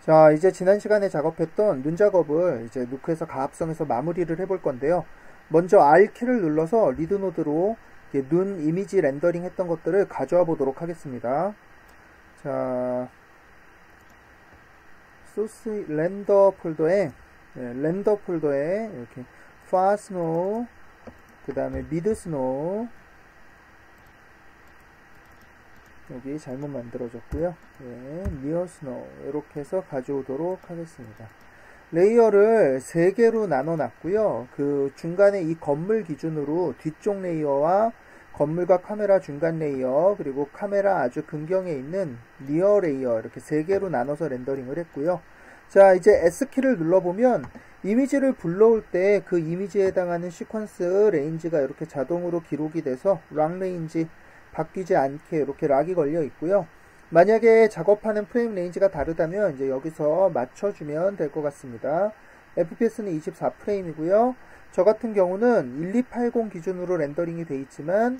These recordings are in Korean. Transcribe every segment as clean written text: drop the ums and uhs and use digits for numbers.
자, 이제 지난 시간에 작업했던 눈 작업을 이제 누크에서 가합성에서 마무리를 해볼 건데요. 먼저 R키를 눌러서 리드 노드로 눈 이미지 렌더링 했던 것들을 가져와 보도록 하겠습니다. 자, 소스 렌더 폴더에 이렇게 far snow, 그 다음에 mid snow, 여기 잘못 만들어졌고요. near snow 이렇게 해서 가져오도록 하겠습니다. 레이어를 3개로 나눠 놨고요. 그 중간에 이 건물 기준으로 뒤쪽 레이어와 건물과 카메라 중간 레이어, 그리고 카메라 아주 근경에 있는 리어 레이어, 이렇게 3개로 나눠서 렌더링을 했고요. 자, 이제 S키를 눌러보면 이미지를 불러올 때 그 이미지에 해당하는 시퀀스 레인지가 이렇게 자동으로 기록이 돼서 락 레인지 바뀌지 않게 이렇게 락이 걸려 있고요. 만약에 작업하는 프레임 레인지가 다르다면 이제 여기서 맞춰주면 될 것 같습니다. FPS는 24프레임이고요. 저 같은 경우는 1280 기준으로 렌더링이 되어 있지만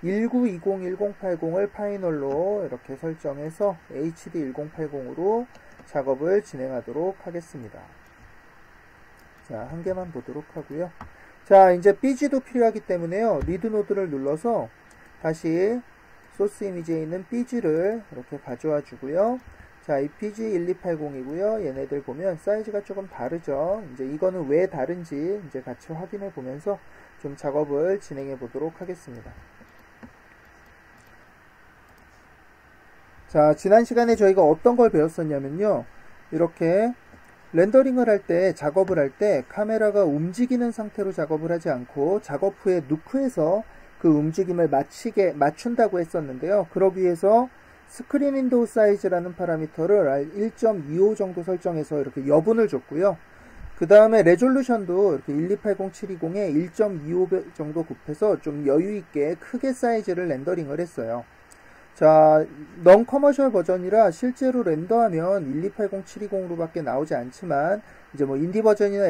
1920, 1080을 파이널로 이렇게 설정해서 HD 1080으로 작업을 진행하도록 하겠습니다. 자, 한 개만 보도록 하고요. 자, 이제 BG도 필요하기 때문에요. 리드 노드를 눌러서 다시 소스 이미지에 있는 BG를 이렇게 가져와 주고요. 자, 이 BG 1280이고요. 얘네들 보면 사이즈가 조금 다르죠. 이제 이거는 왜 다른지 이제 같이 확인해 보면서 좀 작업을 진행해 보도록 하겠습니다. 자, 지난 시간에 저희가 어떤 걸 배웠었냐면요. 이렇게 렌더링을 할 때, 작업을 할 때 카메라가 움직이는 상태로 작업을 하지 않고 작업 후에 누크에서 그 움직임을 맞춘다고 했었는데요. 그러기 위해서 스크린 윈도우 사이즈라는 파라미터를 1.25 정도 설정해서 이렇게 여분을 줬고요. 그 다음에 레졸루션도 이렇게 1280-720에 1.25 정도 곱해서 좀 여유있게 크게 사이즈를 렌더링을 했어요. 자, 넌 커머셜 버전이라 실제로 렌더하면 1280-720으로 밖에 나오지 않지만 이제 뭐 인디 버전이나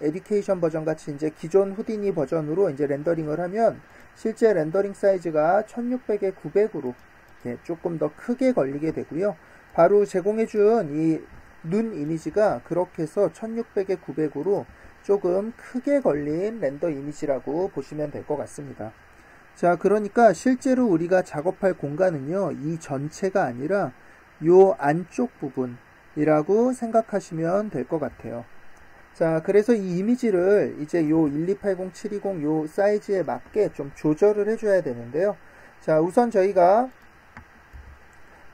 에듀케이션 버전 같이 이제 기존 후디니 버전으로 이제 렌더링을 하면 실제 렌더링 사이즈가 1600에 900으로 조금 더 크게 걸리게 되고요. 바로 제공해준 이 눈 이미지가 그렇게 해서 1600에 900으로 조금 크게 걸린 렌더 이미지라고 보시면 될 것 같습니다. 자, 그러니까 실제로 우리가 작업할 공간은요, 이 전체가 아니라 요 안쪽 부분이라고 생각하시면 될 것 같아요. 자, 그래서 이 이미지를 이제 요 1280-720 요 사이즈에 맞게 좀 조절을 해줘야 되는데요. 자, 우선 저희가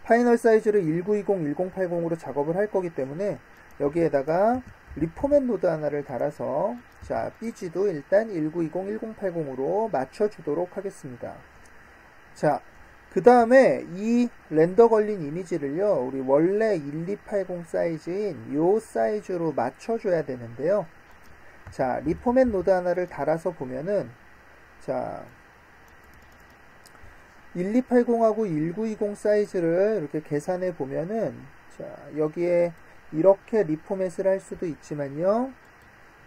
파이널 사이즈를 1920, 1080으로 작업을 할 거기 때문에 여기에다가 리포맷 노드 하나를 달아서 자, BG도 일단 1920, 1080으로 맞춰주도록 하겠습니다. 자, 그 다음에 이 렌더 걸린 이미지를요, 우리 원래 1280 사이즈인 요 사이즈로 맞춰줘야 되는데요. 자, 리포맷 노드 하나를 달아서 보면은, 자, 1280하고 1920 사이즈를 이렇게 계산해 보면은, 자, 여기에 이렇게 리포맷을 할 수도 있지만요.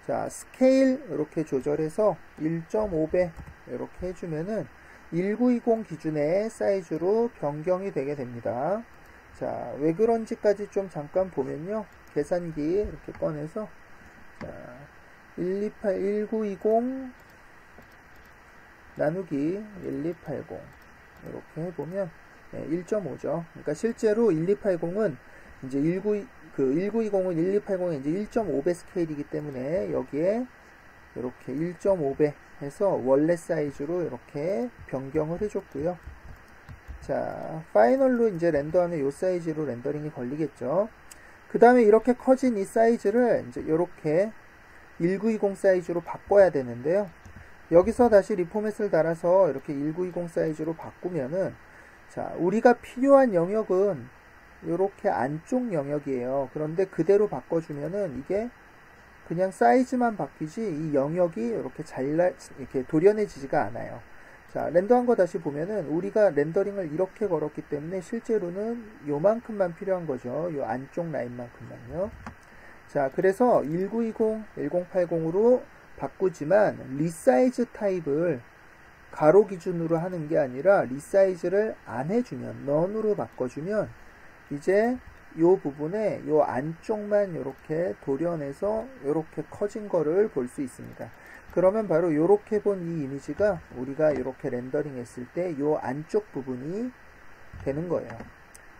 자, 스케일 이렇게 조절해서 1.5배 이렇게 해주면은 1920 기준의 사이즈로 변경이 되게 됩니다. 자, 왜 그런지까지 좀 잠깐 보면요. 계산기 이렇게 꺼내서 자, 1920 나누기 1280 이렇게 해보면 1.5죠. 그러니까 실제로 1280은 이제 1920은 1280의 이제 1.5배 스케일이기 때문에 여기에 이렇게 1.5배 해서 원래 사이즈로 이렇게 변경을 해줬고요. 자, 파이널로 이제 렌더하면 이 사이즈로 렌더링이 걸리겠죠. 그 다음에 이렇게 커진 이 사이즈를 이제 이렇게 1920 사이즈로 바꿔야 되는데요. 여기서 다시 리포맷을 달아서 이렇게 1920 사이즈로 바꾸면은 자, 우리가 필요한 영역은 이렇게 안쪽 영역이에요. 그런데 그대로 바꿔주면은 이게 그냥 사이즈만 바뀌지 이 영역이 이렇게 이렇게 도려내지지가 않아요. 자, 렌더한 거 다시 보면은 우리가 렌더링을 이렇게 걸었기 때문에 실제로는 요만큼만 필요한 거죠. 요 안쪽 라인만큼만요. 자, 그래서 1920, 1080으로 바꾸지만 리사이즈 타입을 가로 기준으로 하는 게 아니라 리사이즈를 안 해주면 넌으로 바꿔주면 이제 요 부분에 요 안쪽만 이렇게 도려내서 이렇게 커진 거를 볼 수 있습니다. 그러면 바로 이렇게 본 이 이미지가 우리가 이렇게 렌더링 했을 때 요 안쪽 부분이 되는 거예요.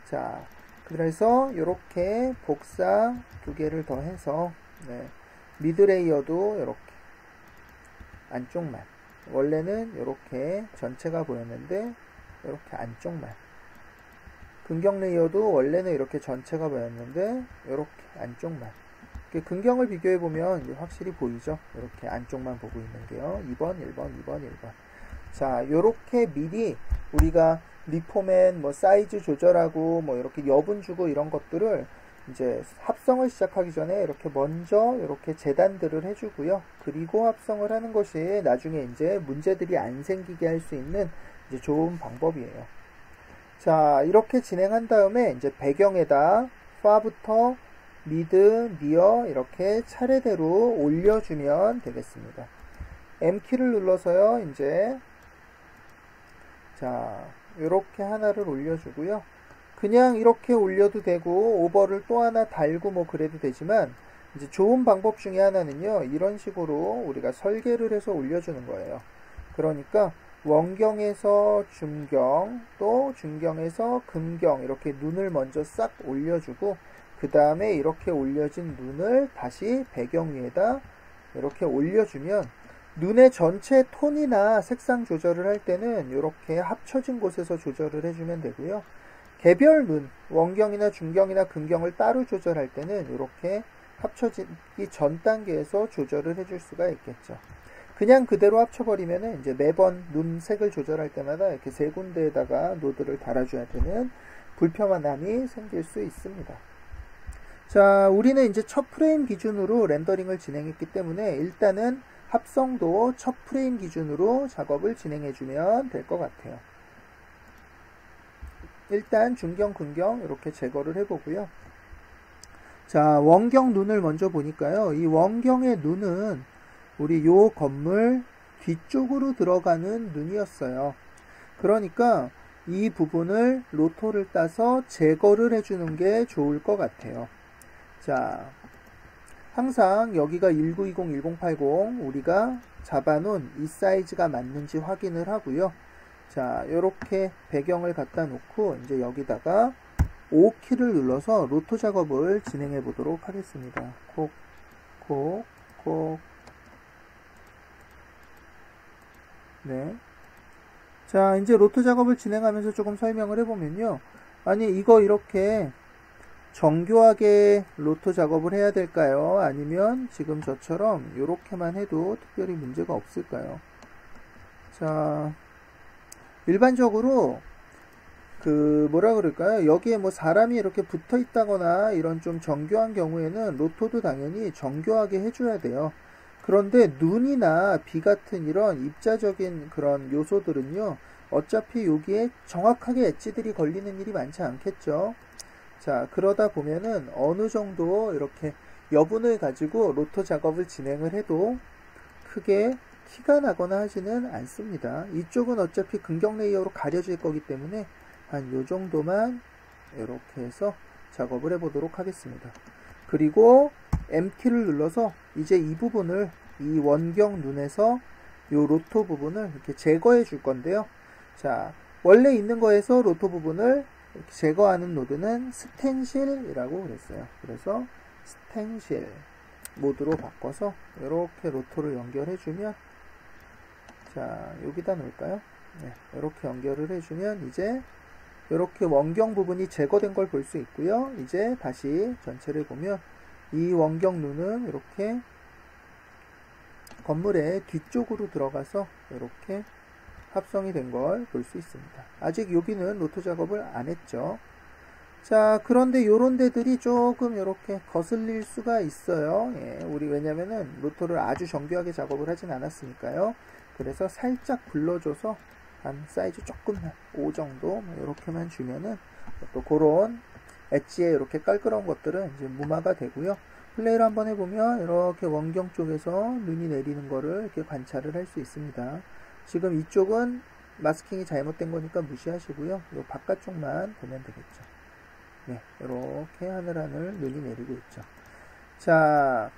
자, 그래서 이렇게 복사 두 개를 더 해서 미드 레이어도 이렇게 안쪽만, 원래는 이렇게 전체가 보였는데 이렇게 안쪽만, 근경 레이어도 원래는 이렇게 전체가 보였는데 이렇게 안쪽만, 근경을 비교해 보면 확실히 보이죠. 이렇게 안쪽만 보고 있는 게요. 2번, 1번, 2번, 1번. 자, 요렇게 미리 우리가 리포맨 뭐 사이즈 조절하고 뭐 이렇게 여분 주고 이런 것들을 이제 합성을 시작하기 전에 이렇게 먼저 이렇게 재단들을 해주고요. 그리고 합성을 하는 것이 나중에 이제 문제들이 안 생기게 할 수 있는 이제 좋은 방법이에요. 자, 이렇게 진행한 다음에 이제 배경에다 far부터 미드, 니어 이렇게 차례대로 올려주면 되겠습니다. M키를 눌러서요, 이제 자, 이렇게 하나를 올려주고요. 그냥 이렇게 올려도 되고 오버를 또 하나 달고 뭐 그래도 되지만 이제 좋은 방법 중에 하나는요, 이런 식으로 우리가 설계를 해서 올려주는 거예요. 그러니까 원경에서 중경, 또 중경에서 금경 이렇게 눈을 먼저 싹 올려주고 그 다음에 이렇게 올려진 눈을 다시 배경 위에다 이렇게 올려주면 눈의 전체 톤이나 색상 조절을 할 때는 이렇게 합쳐진 곳에서 조절을 해주면 되고요. 개별 눈, 원경이나 중경이나 금경을 따로 조절할 때는 이렇게 합쳐지기 전 단계에서 조절을 해줄 수가 있겠죠. 그냥 그대로 합쳐버리면은 이제 매번 눈 색을 조절할 때마다 이렇게 세 군데에다가 노드를 달아줘야 되는 불편함이 생길 수 있습니다. 자, 우리는 이제 첫 프레임 기준으로 렌더링을 진행했기 때문에 일단은 합성도 첫 프레임 기준으로 작업을 진행해주면 될 것 같아요. 일단 중경, 근경 이렇게 제거를 해보고요. 자, 원경 눈을 먼저 보니까요. 이 원경의 눈은 우리 요 건물 뒤쪽으로 들어가는 눈이었어요. 그러니까 이 부분을 로토를 따서 제거를 해주는 게 좋을 것 같아요. 자, 항상 여기가 1920, 1080 우리가 잡아놓은 이 사이즈가 맞는지 확인을 하고요. 자, 요렇게 배경을 갖다 놓고 이제 여기다가 O키를 눌러서 로토 작업을 진행해 보도록 하겠습니다. 콕, 콕, 콕. 네. 자, 이제 로토 작업을 진행하면서 조금 설명을 해보면요. 아니, 이거 이렇게 정교하게 로토 작업을 해야 될까요? 아니면 지금 저처럼 이렇게만 해도 특별히 문제가 없을까요? 자, 일반적으로 뭐라 그럴까요? 여기에 뭐 사람이 이렇게 붙어 있다거나 이런 좀 정교한 경우에는 로토도 당연히 정교하게 해줘야 돼요. 그런데 눈이나 비 같은 이런 입자적인 그런 요소들은요, 어차피 여기에 정확하게 엣지들이 걸리는 일이 많지 않겠죠. 자, 그러다 보면은 어느 정도 이렇게 여분을 가지고 로토 작업을 진행을 해도 크게 티가 나거나 하지는 않습니다. 이쪽은 어차피 근경 레이어로 가려질 거기 때문에 한 요 정도만 이렇게 해서 작업을 해보도록 하겠습니다. 그리고 M키를 눌러서 이제 이 부분을 이 원경 눈에서 요 로토 부분을 이렇게 제거해 줄 건데요. 자, 원래 있는 거에서 로토 부분을 이렇게 제거하는 노드는 스텐실이라고 그랬어요. 그래서 스텐실 모드로 바꿔서 이렇게 로토를 연결해주면, 자, 여기다 놓을까요? 네, 이렇게 연결을 해주면 이제 이렇게 원경 부분이 제거된 걸 볼 수 있고요. 이제 다시 전체를 보면 이 원경 눈은 이렇게 건물의 뒤쪽으로 들어가서 이렇게 합성이 된 걸 볼 수 있습니다. 아직 여기는 로토 작업을 안 했죠. 자, 그런데 요런 데들이 조금 이렇게 거슬릴 수가 있어요. 예, 우리 왜냐면은 로토를 아주 정교하게 작업을 하진 않았으니까요. 그래서 살짝 불러줘서 한 사이즈 조금만 5 정도 이렇게만 주면은 또 그런 엣지에 이렇게 깔끔한 것들은 이제 무마가 되고요. 플레이를 한번 해보면 이렇게 원경 쪽에서 눈이 내리는 거를 이렇게 관찰을 할 수 있습니다. 지금 이쪽은 마스킹이 잘못된 거니까 무시하시고요. 이 바깥쪽만 보면 되겠죠. 이렇게 하늘하늘 눈이 내리고 있죠. 자,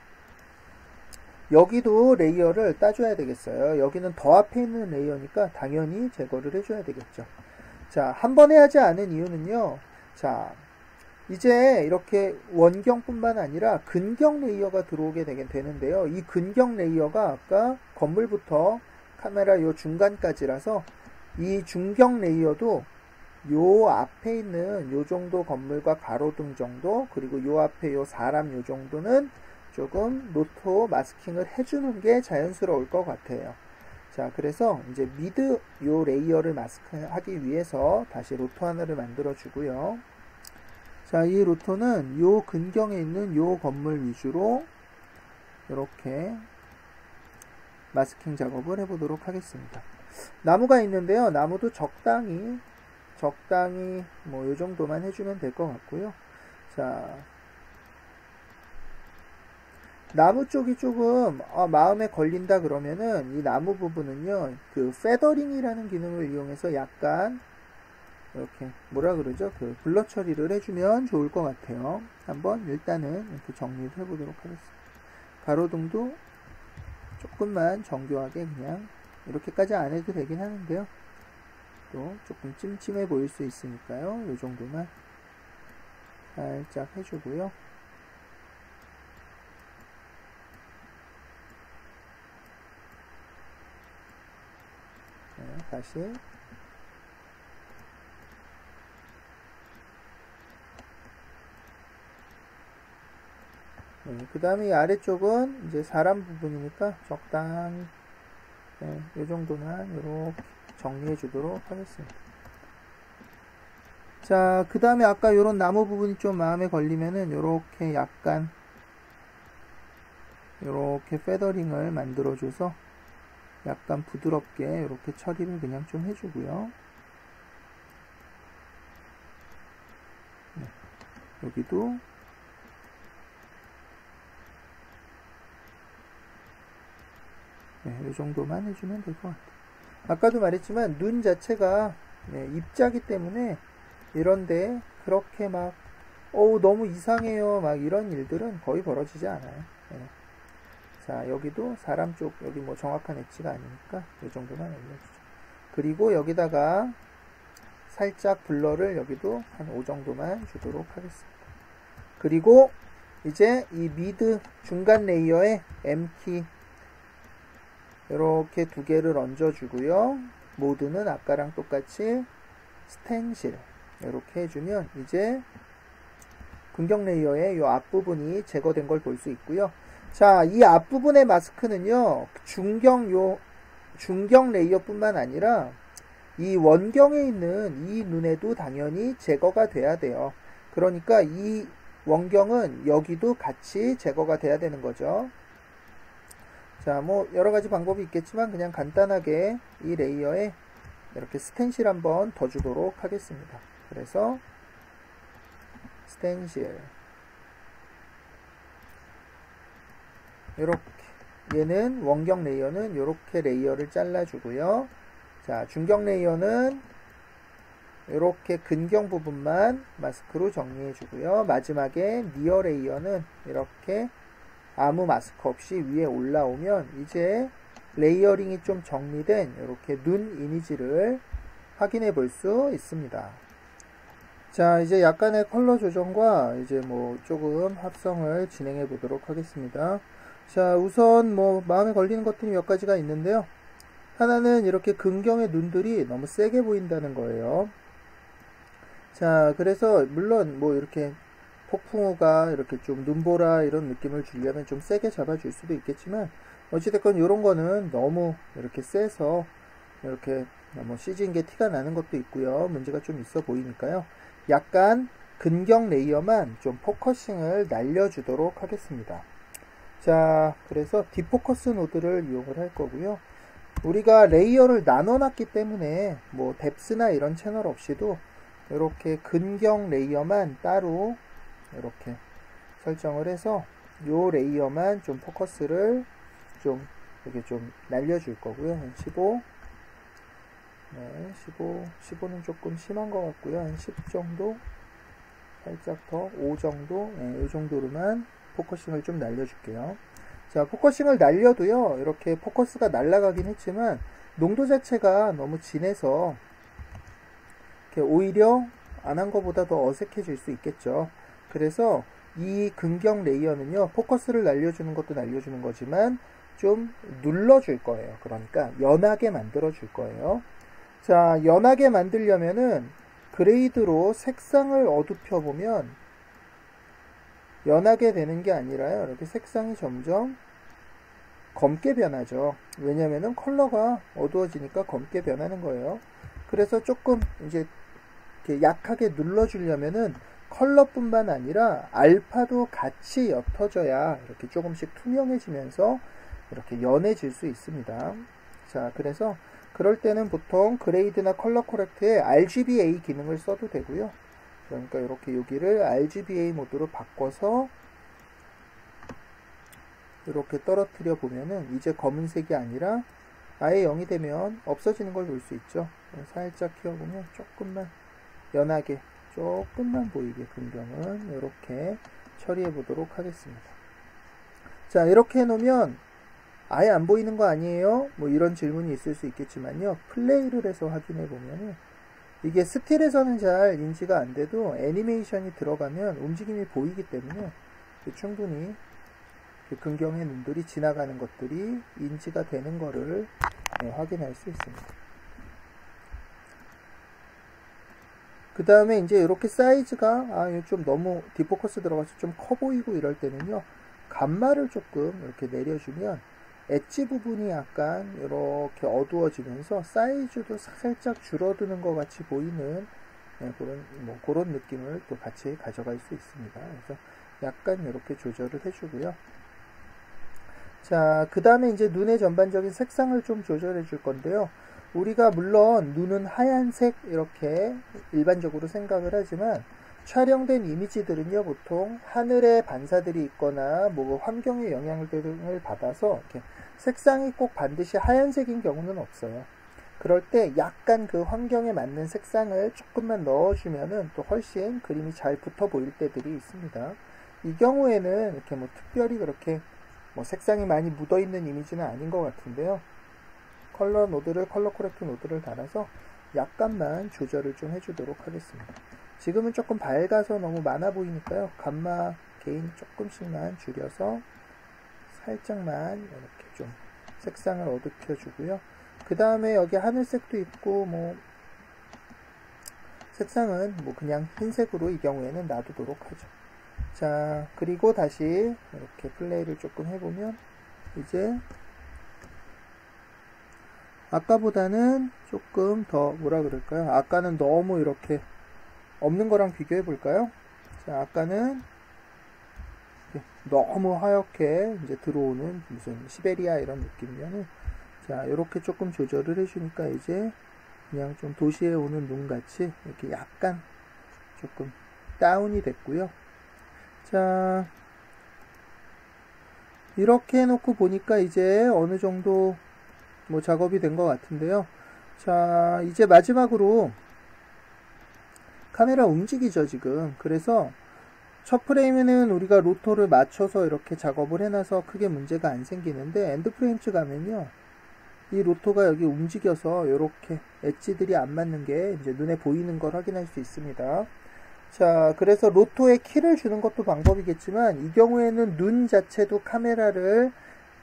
여기도 레이어를 따줘야 되겠어요. 여기는 더 앞에 있는 레이어니까 당연히 제거를 해줘야 되겠죠. 자, 한 번에 하지 않은 이유는요. 자, 이제 이렇게 원경뿐만 아니라 근경 레이어가 들어오게 되는데요. 이 근경 레이어가 아까 건물부터 카메라 요 중간까지라서 이 중경 레이어도 요 앞에 있는 요 정도 건물과 가로등 정도, 그리고 요 앞에 요 사람 요 정도는 조금 로토 마스킹을 해주는 게 자연스러울 것 같아요. 자, 그래서 이제 미드 요 레이어를 마스크하기 위해서 다시 로토 하나를 만들어 주고요. 자, 이 로토는 요 근경에 있는 요 건물 위주로 이렇게 마스킹 작업을 해보도록 하겠습니다. 나무가 있는데요. 나무도 적당히 뭐 요 정도만 해주면 될 것 같고요. 자, 나무 쪽이 조금 마음에 걸린다 그러면은 이 나무 부분은요, 그 페더링이라는 기능을 이용해서 약간 이렇게 뭐라 그러죠? 그 블러 처리를 해주면 좋을 것 같아요. 한번 일단은 이렇게 정리를 해보도록 하겠습니다. 가로등도 조금만 정교하게 그냥 이렇게까지 안 해도 되긴 하는데요. 또 조금 찜찜해 보일 수 있으니까요. 이 정도만 살짝 해주고요. 다시 그 다음에 이 아래쪽은 이제 사람 부분이니까 적당히 이 정도만 이렇게 정리해 주도록 하겠습니다. 자, 그 다음에 아까 요런 나무 부분이 좀 마음에 걸리면은 요렇게 약간 요렇게 페더링을 만들어 줘서 약간 부드럽게 이렇게 처리를 그냥 좀 해주고요. 여기도 이 정도만 해주면 될 것 같아요. 아까도 말했지만 눈 자체가 입자기 때문에 이런데 그렇게 막 너무 이상해요 막 이런 일들은 거의 벌어지지 않아요. 자, 여기도 사람 쪽 여기 뭐 정확한 엣지가 아니니까 이 정도만 올려주죠. 그리고 여기다가 살짝 블러를 여기도 한 5 정도만 주도록 하겠습니다. 그리고 이제 이 미드 중간 레이어에 M키 이렇게 두 개를 얹어주고요. 모드는 아까랑 똑같이 스텐실 이렇게 해주면 이제 근경 레이어의 이 앞부분이 제거된 걸 볼 수 있고요. 자, 이 앞부분의 마스크는요, 중경 레이어뿐만 아니라 이 원경에 있는 이 눈에도 당연히 제거가 돼야 돼요. 그러니까 이 원경은 여기도 같이 제거가 돼야 되는 거죠. 자, 뭐 여러가지 방법이 있겠지만 그냥 간단하게 이 레이어에 이렇게 스텐실 한번 더 주도록 하겠습니다. 그래서 스텐실 이렇게, 얘는 원경 레이어는 이렇게 레이어를 잘라주고요. 자, 중경 레이어는 이렇게 근경 부분만 마스크로 정리해주고요. 마지막에 니어 레이어는 이렇게 아무 마스크 없이 위에 올라오면 이제 레이어링이 좀 정리된 이렇게 눈 이미지를 확인해 볼 수 있습니다. 자, 이제 약간의 컬러 조정과 이제 뭐 조금 합성을 진행해 보도록 하겠습니다. 자, 우선 뭐 마음에 걸리는 것들이 몇 가지가 있는데요. 하나는 이렇게 근경의 눈들이 너무 세게 보인다는 거예요. 자, 그래서 물론 뭐 이렇게 폭풍우가 이렇게 좀 눈보라 이런 느낌을 주려면 좀 세게 잡아줄 수도 있겠지만 어찌됐건 이런 거는 너무 이렇게 세서 이렇게 너무 CG인 게 티가 나는 것도 있고요. 문제가 좀 있어 보이니까요. 약간 근경 레이어만 좀 포커싱을 날려주도록 하겠습니다. 자, 그래서 디포커스 노드를 이용을 할 거고요. 우리가 레이어를 나눠놨기 때문에 뭐 뎁스나 이런 채널 없이도 이렇게 근경 레이어만 따로 이렇게 설정을 해서 요 레이어만 좀 포커스를 좀 이렇게 좀 날려줄 거고요. 한 15, 네, 15는 조금 심한 것 같고요. 한 10 정도 살짝 더 5 정도, 이 정도로만 포커싱을 좀 날려줄게요. 자, 포커싱을 날려도요, 이렇게 포커스가 날아가긴 했지만 농도 자체가 너무 진해서 이렇게 오히려 안 한 것보다 더 어색해질 수 있겠죠. 그래서 이 근경 레이어는요, 포커스를 날려주는 것도 날려주는 거지만 좀 눌러줄 거예요. 그러니까 연하게 만들어 줄 거예요. 자, 연하게 만들려면은 그레이드로 색상을 어둡혀 보면 연하게 되는 게 아니라요, 이렇게 색상이 점점 검게 변하죠. 왜냐면은 컬러가 어두워지니까 검게 변하는 거예요. 그래서 조금 이제 이렇게 약하게 눌러주려면은 컬러뿐만 아니라 알파도 같이 옅어져야 이렇게 조금씩 투명해지면서 이렇게 연해질 수 있습니다. 자, 그래서 그럴 때는 보통 그레이드나 컬러 코렉트에 RGBA 기능을 써도 되고요. 그러니까 이렇게 여기를 RGBA 모드로 바꿔서 이렇게 떨어뜨려 보면은 이제 검은색이 아니라 아예 0이 되면 없어지는 걸 볼 수 있죠. 살짝 키워보면 조금만 연하게 조금만 보이게 근경은 이렇게 처리해 보도록 하겠습니다. 자, 이렇게 해놓으면 아예 안 보이는 거 아니에요? 뭐 이런 질문이 있을 수 있겠지만요. 플레이를 해서 확인해 보면은 이게 스틸에서는 잘 인지가 안 돼도 애니메이션이 들어가면 움직임이 보이기 때문에 충분히 근경의 눈들이 지나가는 것들이 인지가 되는 거를 확인할 수 있습니다. 그 다음에 이제 이렇게 사이즈가 좀 너무 디포커스 들어가서 좀 커 보이고 이럴 때는요, 감마를 조금 이렇게 내려주면 엣지 부분이 약간 이렇게 어두워지면서 사이즈도 살짝 줄어드는 것 같이 보이는 그런 느낌을 또 같이 가져갈 수 있습니다. 그래서 약간 이렇게 조절을 해주고요. 자, 그 다음에 이제 눈의 전반적인 색상을 좀 조절해 줄 건데요. 우리가 물론 눈은 하얀색 이렇게 일반적으로 생각을 하지만 촬영된 이미지들은요, 보통 하늘에 반사들이 있거나 뭐 환경의 영향을 받아서 이렇게 색상이 꼭 반드시 하얀색인 경우는 없어요. 그럴 때 약간 그 환경에 맞는 색상을 조금만 넣어주면은 또 훨씬 그림이 잘 붙어 보일 때들이 있습니다. 이 경우에는 이렇게 뭐 특별히 그렇게 뭐 색상이 많이 묻어 있는 이미지는 아닌 것 같은데요. 컬러 코렉트 노드를 달아서 약간만 조절을 좀 해주도록 하겠습니다. 지금은 조금 밝아서 너무 많아 보이니까요. 감마 게인 조금씩만 줄여서 살짝만 이렇게 좀 색상을 어둡혀 주고요. 그 다음에 여기 하늘색도 있고 뭐 색상은 뭐 그냥 흰색으로 이 경우에는 놔두도록 하죠. 자, 그리고 다시 이렇게 플레이를 조금 해보면 이제 아까보다는 조금 더 뭐라 그럴까요? 아까는 너무 이렇게 없는 거랑 비교해 볼까요? 자, 아까는 너무 하얗게 이제 들어오는 무슨 시베리아 이런 느낌이면은 자, 이렇게 조금 조절을 해주니까 이제 그냥 좀 도시에 오는 눈 같이 이렇게 약간 조금 다운이 됐고요. 자, 이렇게 해놓고 보니까 이제 어느 정도 뭐 작업이 된 것 같은데요. 자, 이제 마지막으로 카메라 움직이죠, 지금. 그래서 첫 프레임에는 우리가 로토를 맞춰서 이렇게 작업을 해놔서 크게 문제가 안 생기는데 엔드 프레임즈 가면요, 이 로토가 여기 움직여서 이렇게 엣지들이 안 맞는 게 이제 눈에 보이는 걸 확인할 수 있습니다. 자, 그래서 로토에 키를 주는 것도 방법이겠지만 이 경우에는 눈 자체도 카메라를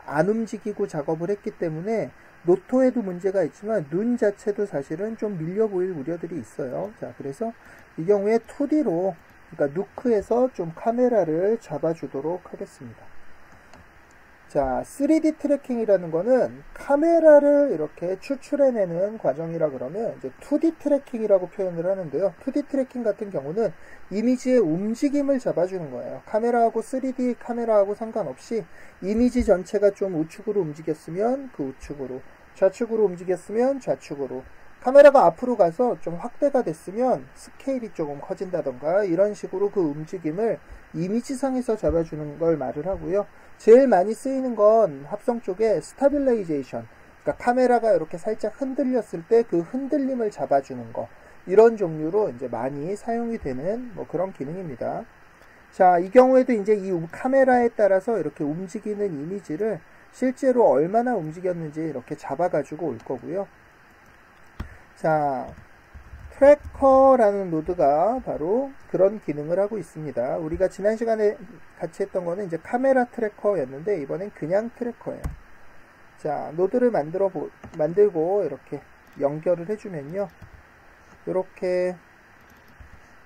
안 움직이고 작업을 했기 때문에 로토에도 문제가 있지만 눈 자체도 사실은 좀 밀려 보일 우려들이 있어요. 자, 그래서 이 경우에 2D로 그러니까 누크에서 좀 카메라를 잡아주도록 하겠습니다. 자, 3D 트래킹이라는 거는 카메라를 이렇게 추출해내는 과정이라 그러면 이제 2D 트래킹이라고 표현을 하는데요. 2D 트래킹 같은 경우는 이미지의 움직임을 잡아주는 거예요. 카메라하고 3D 카메라하고 상관없이 이미지 전체가 좀 우측으로 움직였으면 그 우측으로, 좌측으로 움직였으면 좌측으로, 카메라가 앞으로 가서 좀 확대가 됐으면 스케일이 조금 커진다던가 이런 식으로 그 움직임을 이미지상에서 잡아주는 걸 말을 하고요. 제일 많이 쓰이는 건 합성 쪽에 스타빌라이제이션, 그러니까 카메라가 이렇게 살짝 흔들렸을 때 그 흔들림을 잡아주는 거, 이런 종류로 이제 많이 사용이 되는 뭐 그런 기능입니다. 자, 이 경우에도 이제 이 카메라에 따라서 이렇게 움직이는 이미지를 실제로 얼마나 움직였는지 이렇게 잡아가지고 올 거고요. 자, 트래커라는 노드가 바로 그런 기능을 하고 있습니다. 우리가 지난 시간에 같이 했던 거는 이제 카메라 트래커였는데 이번엔 그냥 트래커예요. 자, 노드를 만들고 이렇게 연결을 해주면요. 이렇게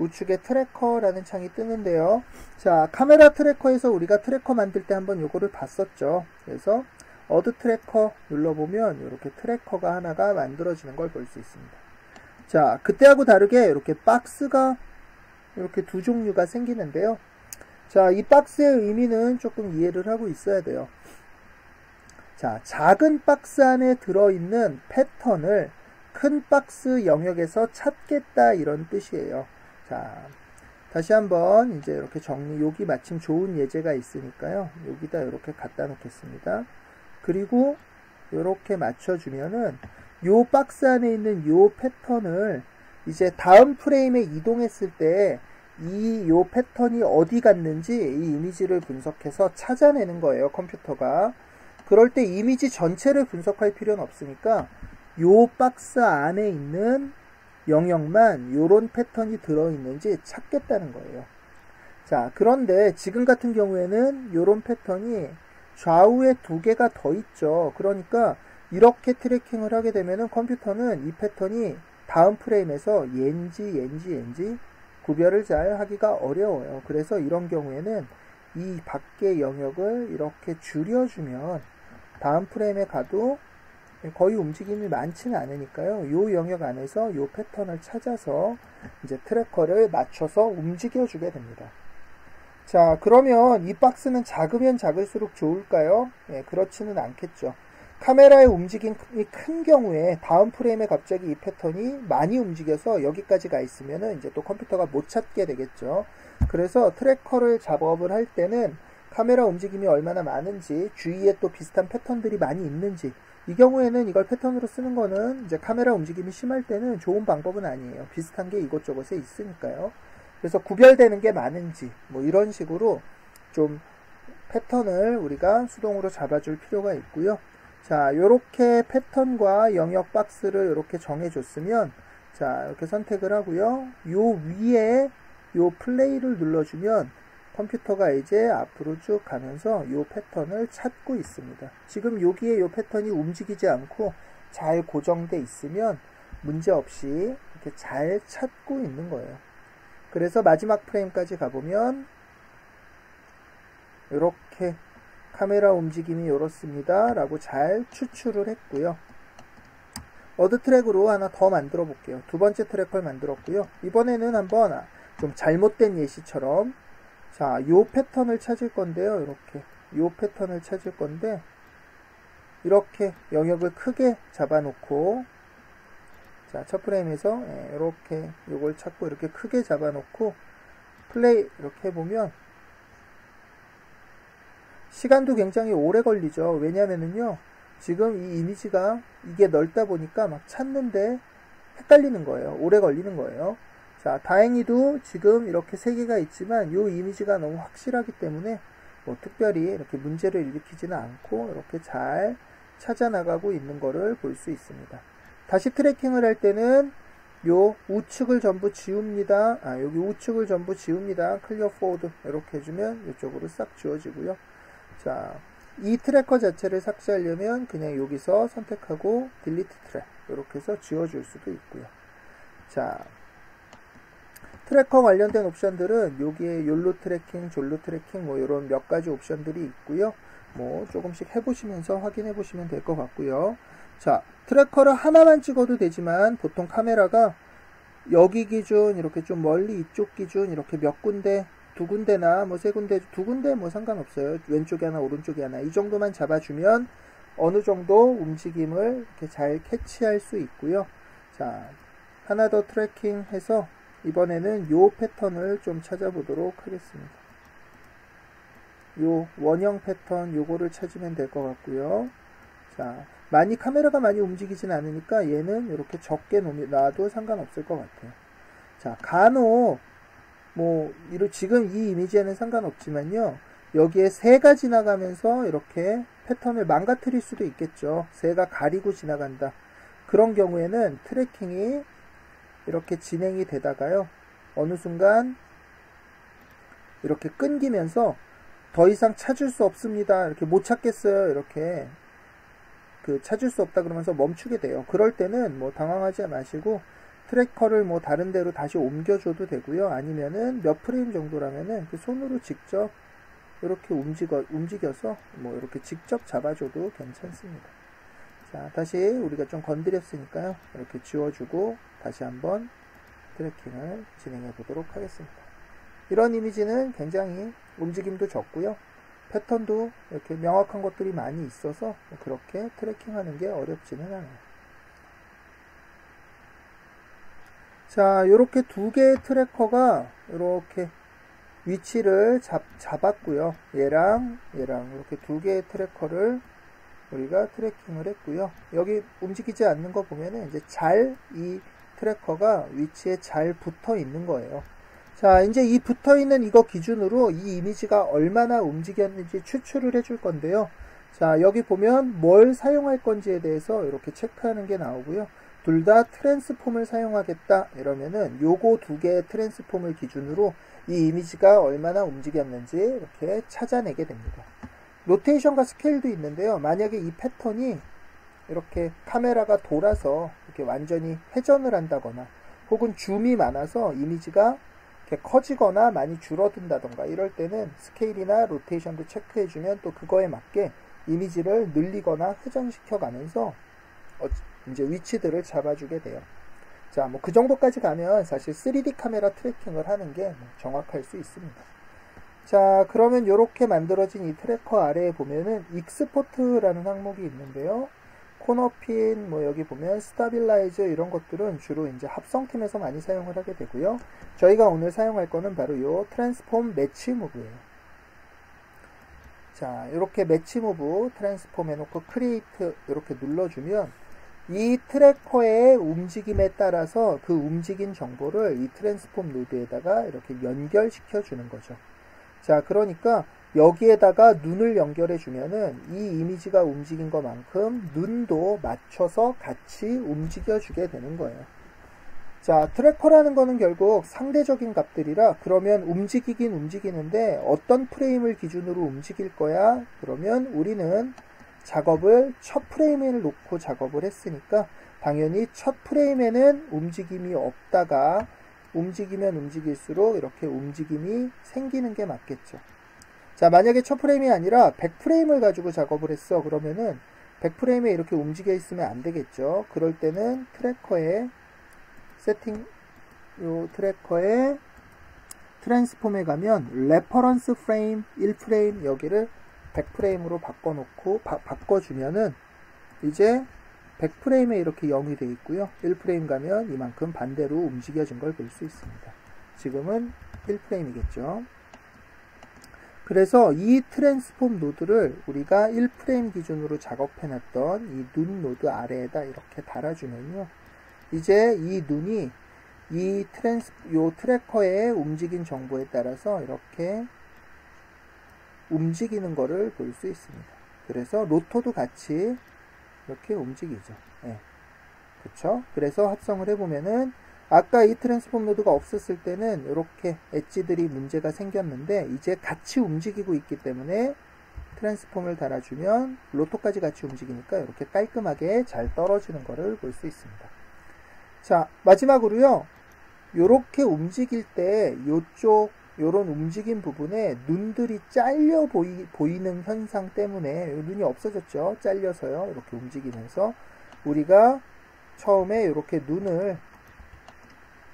우측에 트래커라는 창이 뜨는데요. 자, 카메라 트래커에서 우리가 트래커 만들 때 한번 요거를 봤었죠. 그래서 어드 트래커 눌러보면 이렇게 트래커가 하나가 만들어지는 걸 볼 수 있습니다. 자, 그때하고 다르게 이렇게 박스가 이렇게 두 종류가 생기는데요. 자, 이 박스의 의미는 조금 이해를 하고 있어야 돼요. 자, 작은 박스 안에 들어있는 패턴을 큰 박스 영역에서 찾겠다 이런 뜻이에요. 자, 다시 한번 이제 이렇게 여기 마침 좋은 예제가 있으니까요. 여기다 이렇게 갖다 놓겠습니다. 그리고 이렇게 맞춰주면은 요 박스 안에 있는 요 패턴을 이제 다음 프레임에 이동했을 때 요 패턴이 어디 갔는지 이 이미지를 분석해서 찾아내는 거예요, 컴퓨터가. 그럴 때 이미지 전체를 분석할 필요는 없으니까 요 박스 안에 있는 영역만 요런 패턴이 들어있는지 찾겠다는 거예요. 자, 그런데 지금 같은 경우에는 요런 패턴이 좌우에 두 개가 더 있죠. 그러니까 이렇게 트래킹을 하게 되면은 컴퓨터는 이 패턴이 다음 프레임에서 얘인지 구별을 잘 하기가 어려워요. 그래서 이런 경우에는 이 밖의 영역을 이렇게 줄여주면 다음 프레임에 가도 거의 움직임이 많지는 않으니까요. 요 영역 안에서 요 패턴을 찾아서 이제 트래커를 맞춰서 움직여주게 됩니다. 자, 그러면 이 박스는 작으면 작을수록 좋을까요? 네, 그렇지는 않겠죠. 카메라의 움직임이 큰 경우에 다음 프레임에 갑자기 이 패턴이 많이 움직여서 여기까지 가 있으면은 이제 또 컴퓨터가 못 찾게 되겠죠. 그래서 트래커를 작업을 할 때는 카메라 움직임이 얼마나 많은지, 주위에 또 비슷한 패턴들이 많이 있는지, 이 경우에는 이걸 패턴으로 쓰는 거는 이제 카메라 움직임이 심할 때는 좋은 방법은 아니에요. 비슷한 게 이곳저곳에 있으니까요. 그래서 구별되는 게 많은지, 뭐 이런 식으로 좀 패턴을 우리가 수동으로 잡아줄 필요가 있고요. 자, 요렇게 패턴과 영역 박스를 이렇게 정해줬으면, 자, 이렇게 선택을 하고요. 요 위에 요 플레이를 눌러주면 컴퓨터가 이제 앞으로 쭉 가면서 요 패턴을 찾고 있습니다. 지금 여기에 요 패턴이 움직이지 않고 잘 고정돼 있으면 문제없이 이렇게 잘 찾고 있는 거예요. 그래서 마지막 프레임까지 가보면 이렇게 카메라 움직임이 이렇습니다 라고 잘 추출을 했고요. 어드 트랙으로 하나 더 만들어 볼게요. 두 번째 트래커를 만들었고요. 이번에는 한번 좀 잘못된 예시처럼, 자, 요 패턴을 찾을 건데요. 이렇게 요 패턴을 찾을 건데 이렇게 영역을 크게 잡아놓고, 자, 첫 프레임에서 이렇게 요걸 찾고 이렇게 크게 잡아놓고 플레이 이렇게 해보면 시간도 굉장히 오래 걸리죠. 왜냐면은요, 지금 이 이미지가 이게 넓다 보니까 막 찾는데 헷갈리는 거예요. 오래 걸리는 거예요. 자, 다행히도 지금 이렇게 세 개가 있지만 이 이미지가 너무 확실하기 때문에 뭐 특별히 이렇게 문제를 일으키지는 않고 이렇게 잘 찾아나가고 있는 거를 볼 수 있습니다. 다시 트래킹을 할 때는 요 우측을 전부 지웁니다. 여기 우측을 전부 지웁니다. 클리어 포워드 이렇게 해주면 이쪽으로 싹 지워지고요. 자, 이 트래커 자체를 삭제하려면 그냥 여기서 선택하고 딜리트 트랙 이렇게 해서 지워줄 수도 있고요. 자, 트래커 관련된 옵션들은 여기에 욜로 트래킹, 졸로 트래킹 뭐 이런 몇 가지 옵션들이 있고요. 뭐 조금씩 해보시면서 확인해 보시면 될 것 같고요. 자, 트래커를 하나만 찍어도 되지만 보통 카메라가 여기 기준 이렇게 좀 멀리 이쪽 기준 이렇게 몇 군데, 두 군데나 뭐 세 군데, 두 군데 뭐 상관없어요. 왼쪽에 하나 오른쪽에 하나 이 정도만 잡아주면 어느 정도 움직임을 이렇게 잘 캐치할 수 있고요. 자, 하나 더 트래킹 해서 이번에는 요 패턴을 좀 찾아보도록 하겠습니다. 요 원형 패턴 요거를 찾으면 될 것 같고요. 자, 카메라가 많이 움직이진 않으니까 얘는 이렇게 적게 놔도 상관없을 것 같아요. 자, 간혹 지금 이 이미지에는 상관없지만요. 여기에 새가 지나가면서 이렇게 패턴을 망가뜨릴 수도 있겠죠. 새가 가리고 지나간다. 그런 경우에는 트래킹이 이렇게 진행이 되다가요. 어느 순간 이렇게 끊기면서 더 이상 찾을 수 없습니다. 이렇게 못 찾겠어요. 이렇게 찾을 수 없다 그러면서 멈추게 돼요. 그럴 때는 당황하지 마시고 트래커를 다른 데로 다시 옮겨줘도 되고요. 아니면은 몇 프레임 정도라면은 손으로 직접 이렇게 움직여서 이렇게 직접 잡아줘도 괜찮습니다. 자, 다시 우리가 좀 건드렸으니까요. 이렇게 지워주고 다시 한번 트래킹을 진행해 보도록 하겠습니다. 이런 이미지는 굉장히 움직임도 적고요. 패턴도 이렇게 명확한 것들이 많이 있어서 그렇게 트래킹하는 게 어렵지는 않아요. 자, 이렇게 두 개의 트래커가 이렇게 위치를 잡았고요. 얘랑 이렇게 두 개의 트래커를 우리가 트래킹을 했고요. 여기 움직이지 않는 거 보면은 이제 이 트래커가 위치에 잘 붙어 있는 거예요. 자, 이제 이 붙어 있는 이거 기준으로 이 이미지가 얼마나 움직였는지 추출을 해줄 건데요. 자, 여기 보면 뭘 사용할 건지에 대해서 이렇게 체크하는 게 나오고요. 둘 다 트랜스폼을 사용하겠다 이러면은 요거 두 개의 트랜스폼을 기준으로 이 이미지가 얼마나 움직였는지 이렇게 찾아내게 됩니다. 로테이션과 스케일도 있는데요. 만약에 이 패턴이 이렇게 카메라가 돌아서 이렇게 완전히 회전을 한다거나 혹은 줌이 많아서 이미지가 이렇게 커지거나 많이 줄어든다던가 이럴 때는 스케일이나 로테이션도 체크해주면 또 그거에 맞게 이미지를 늘리거나 회전시켜 가면서 이제 위치들을 잡아주게 돼요. 자, 그 정도까지 가면 사실 3D 카메라 트래킹을 하는 게 정확할 수 있습니다. 자, 그러면 이렇게 만들어진 이 트래커 아래에 보면은 익스포트라는 항목이 있는데요. 코너핀, 여기 보면 스타빌라이저 이런 것들은 주로 이제 합성팀에서 많이 사용을 하게 되고요. 저희가 오늘 사용할 거는 바로 요 트랜스폼 매치 무브예요. 자, 이렇게 매치 무브 트랜스폼 해놓고 크리에이트 이렇게 눌러주면 이 트래커의 움직임에 따라서 그 움직인 정보를 이 트랜스폼 노드에다가 이렇게 연결시켜 주는 거죠. 자, 그러니까 여기에다가 눈을 연결해 주면은 이 이미지가 움직인 것만큼 눈도 맞춰서 같이 움직여 주게 되는 거예요. 자, 트래커라는 거는 결국 상대적인 값들이라 그러면 움직이긴 움직이는데 어떤 프레임을 기준으로 움직일 거야? 그러면 우리는 작업을 첫 프레임에 놓고 작업을 했으니까 당연히 첫 프레임에는 움직임이 없다가 움직이면 움직일수록 이렇게 움직임이 생기는 게 맞겠죠. 자, 만약에 첫 프레임이 아니라 100프레임을 가지고 작업을 했어. 그러면은 100프레임에 이렇게 움직여 있으면 안 되겠죠. 그럴 때는 트래커의 트래커의 트랜스폼에 가면 레퍼런스 프레임 1프레임 여기를 100프레임으로 바꿔주면은 이제 100프레임에 이렇게 0이 되어 있고요. 1프레임 가면 이만큼 반대로 움직여진 걸 볼 수 있습니다. 지금은 1프레임이겠죠. 그래서 이 트랜스폼 노드를 우리가 1프레임 기준으로 작업해놨던 이 눈 노드 아래에다 이렇게 달아주면요. 이제 이 눈이 요 트래커의 움직인 정보에 따라서 이렇게 움직이는 거를 볼 수 있습니다. 그래서 로터도 같이 이렇게 움직이죠. 네. 그쵸? 그래서 합성을 해보면은 아까 이 트랜스폼 노드가 없었을 때는 이렇게 엣지들이 문제가 생겼는데 이제 같이 움직이고 있기 때문에 트랜스폼을 달아주면 로터까지 같이 움직이니까 이렇게 깔끔하게 잘 떨어지는 거를 볼 수 있습니다. 자, 마지막으로요. 요렇게 움직일 때 요런 움직임 부분에 눈들이 잘려 보이는 현상 때문에 눈이 없어졌죠. 잘려서요. 이렇게 움직이면서 우리가 처음에 이렇게 눈을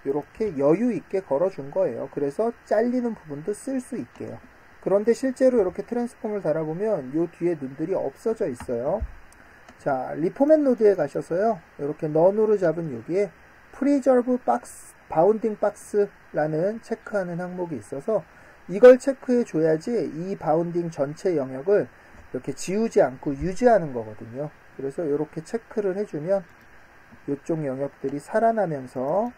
이렇게 여유 있게 걸어준 거예요. 그래서 잘리는 부분도 쓸 수 있게요. 그런데 실제로 이렇게 트랜스폼을 달아보면 요 뒤에 눈들이 없어져 있어요. 자, 리포맷 노드에 가셔서요. 이렇게 넌으로 잡은 여기에 프리저브 박스, 바운딩 박스라는 체크하는 항목이 있어서 이걸 체크해 줘야지 이 바운딩 전체 영역을 이렇게 지우지 않고 유지하는 거거든요. 그래서 이렇게 체크를 해주면 이쪽 영역들이 살아나면서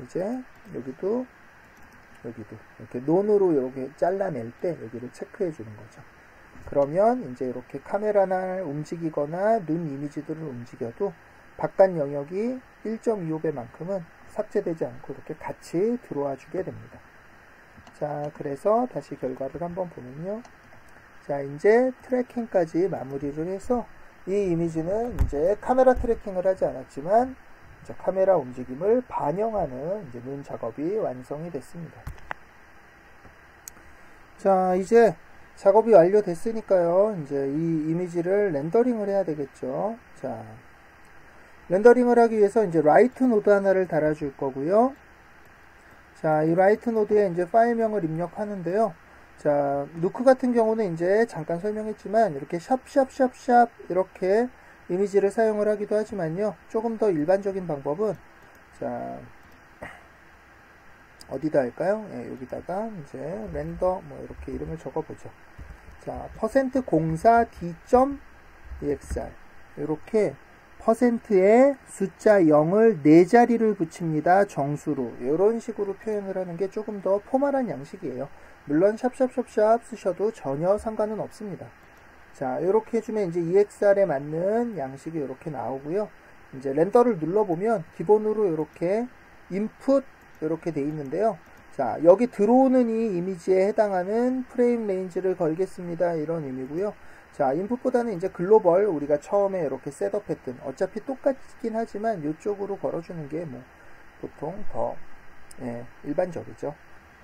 이제 여기도 이렇게 논으로 이렇게 잘라낼 때 여기를 체크해 주는 거죠. 그러면 이제 이렇게 카메라를 움직이거나 눈 이미지들을 움직여도 바깥 영역이 1.25배만큼은 삭제되지 않고 이렇게 같이 들어와 주게 됩니다. 자, 그래서 다시 결과를 한번 보면요. 자, 이제 트래킹까지 마무리를 해서 이 이미지는 이제 카메라 트래킹을 하지 않았지만 이제 카메라 움직임을 반영하는 이제 눈 작업이 완성이 됐습니다. 자, 이제 작업이 완료됐으니까요. 이제 이 이미지를 렌더링을 해야 되겠죠. 자, 렌더링을 하기 위해서 이제 라이트 노드 하나를 달아줄 거고요. 자, 이 라이트 노드에 이제 파일명을 입력하는데요. 자, 누크 같은 경우는 이제 잠깐 설명했지만 이렇게 샵샵샵샵 이렇게 이미지를 사용을 하기도 하지만요. 조금 더 일반적인 방법은 자, 어디다 할까요? 예, 여기다가 이제 렌더 뭐 이렇게 이름을 적어보죠. 자, %d.exr 이렇게 퍼센트에 숫자 0을 4자리를 붙입니다. 정수로. 이런 식으로 표현을 하는 게 조금 더 포멀한 양식이에요. 물론 샵샵샵샵 쓰셔도 전혀 상관은 없습니다. 자, 이렇게 해주면 이제 EXR에 맞는 양식이 이렇게 나오고요. 이제 렌더를 눌러보면 기본으로 이렇게 인풋 이렇게 돼 있는데요. 자, 여기 들어오는 이 이미지에 해당하는 프레임 레인지를 걸겠습니다. 이런 의미고요. 자, 인풋보다는 이제 글로벌 우리가 처음에 이렇게 셋업했던 어차피 똑같긴 하지만 이쪽으로 걸어주는 게 뭐 보통 더 일반적이죠.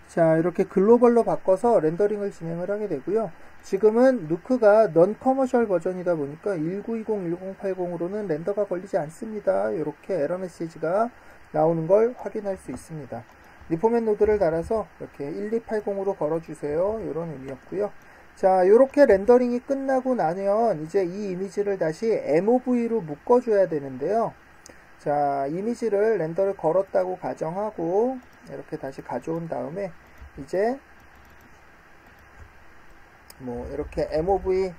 자, 이렇게 글로벌로 바꿔서 렌더링을 진행을 하게 되고요. 지금은 누크가 넌 커머셜 버전이다 보니까 1920-1080으로는 렌더가 걸리지 않습니다. 이렇게 에러 메시지가 나오는 걸 확인할 수 있습니다. 리포맷 노드를 달아서 이렇게 1280으로 걸어주세요. 이런 의미였고요. 자, 이렇게 렌더링이 끝나고 나면 이제 이 이미지를 다시 MOV로 묶어줘야 되는데요. 자, 이미지를 렌더를 걸었다고 가정하고 이렇게 다시 가져온 다음에 이제 뭐 이렇게 MOV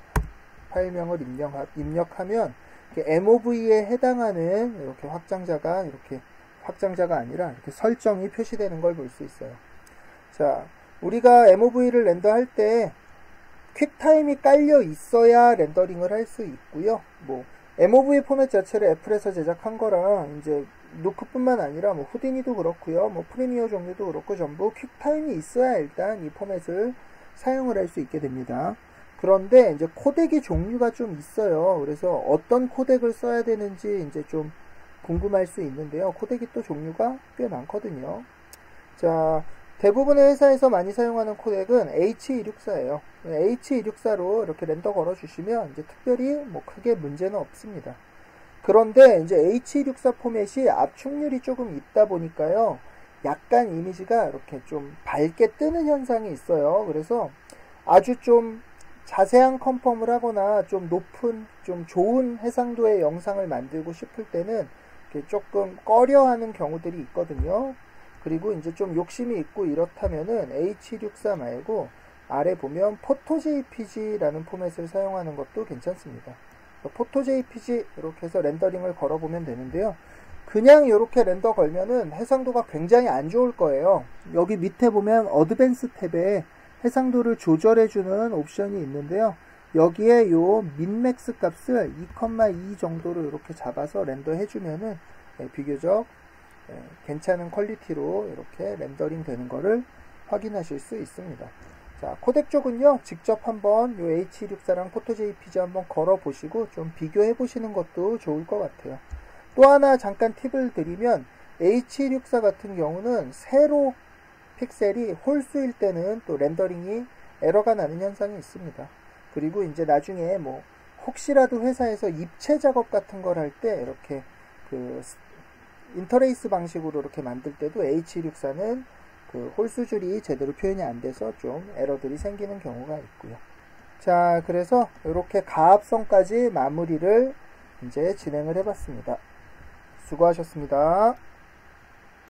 파일명을 입력하면 MOV에 해당하는 이렇게 확장자가 아니라 이렇게 설정이 표시되는 걸 볼 수 있어요. 자, 우리가 MOV를 렌더할 때 퀵타임이 깔려 있어야 렌더링을 할 수 있고요. 뭐 MOV 포맷 자체를 애플에서 제작한 거라 이제 누크뿐만 아니라 뭐 후디니도 그렇고요. 뭐 프리미어 종류도 그렇고 전부 퀵타임이 있어야 일단 이 포맷을 사용을 할 수 있게 됩니다. 그런데 이제 코덱이 종류가 좀 있어요. 그래서 어떤 코덱을 써야 되는지 이제 좀 궁금할 수 있는데요. 코덱이 또 종류가 꽤 많거든요. 자, 대부분의 회사에서 많이 사용하는 코덱은 H264예요. H264로 이렇게 렌더 걸어주시면 이제 특별히 뭐 크게 문제는 없습니다. 그런데 이제 H264 포맷이 압축률이 조금 있다 보니까요. 약간 이미지가 이렇게 좀 밝게 뜨는 현상이 있어요. 그래서 아주 좀 자세한 컨펌을 하거나 좀 높은, 좀 좋은 해상도의 영상을 만들고 싶을 때는 조금 꺼려하는 경우들이 있거든요. 그리고 이제 좀 욕심이 있고 이렇다면은 H264 말고 아래 보면 PhotoJPG라는 포맷을 사용하는 것도 괜찮습니다. PhotoJPG 이렇게 해서 렌더링을 걸어보면 되는데요. 그냥 이렇게 렌더 걸면은 해상도가 굉장히 안 좋을 거예요. 여기 밑에 보면 어드밴스 탭에 해상도를 조절해주는 옵션이 있는데요. 여기에 요 민맥스 값을 2,2 정도로 이렇게 잡아서 렌더 해주면은 비교적 괜찮은 퀄리티로 이렇게 렌더링 되는 거를 확인하실 수 있습니다. 자, 코덱 쪽은요, 직접 한번 요 H264랑 PhotoJPG 한번 걸어 보시고 좀 비교해 보시는 것도 좋을 것 같아요. 또 하나 잠깐 팁을 드리면 H264 같은 경우는 세로 픽셀이 홀수일 때는 또 렌더링이 에러가 나는 현상이 있습니다. 그리고 이제 나중에 뭐 혹시라도 회사에서 입체 작업 같은 걸 할 때 이렇게 그 인터레이스 방식으로 이렇게 만들 때도 H264는 그 홀수줄이 제대로 표현이 안 돼서 좀 에러들이 생기는 경우가 있고요. 자, 그래서 이렇게 가합성까지 마무리를 이제 진행을 해봤습니다. 수고하셨습니다.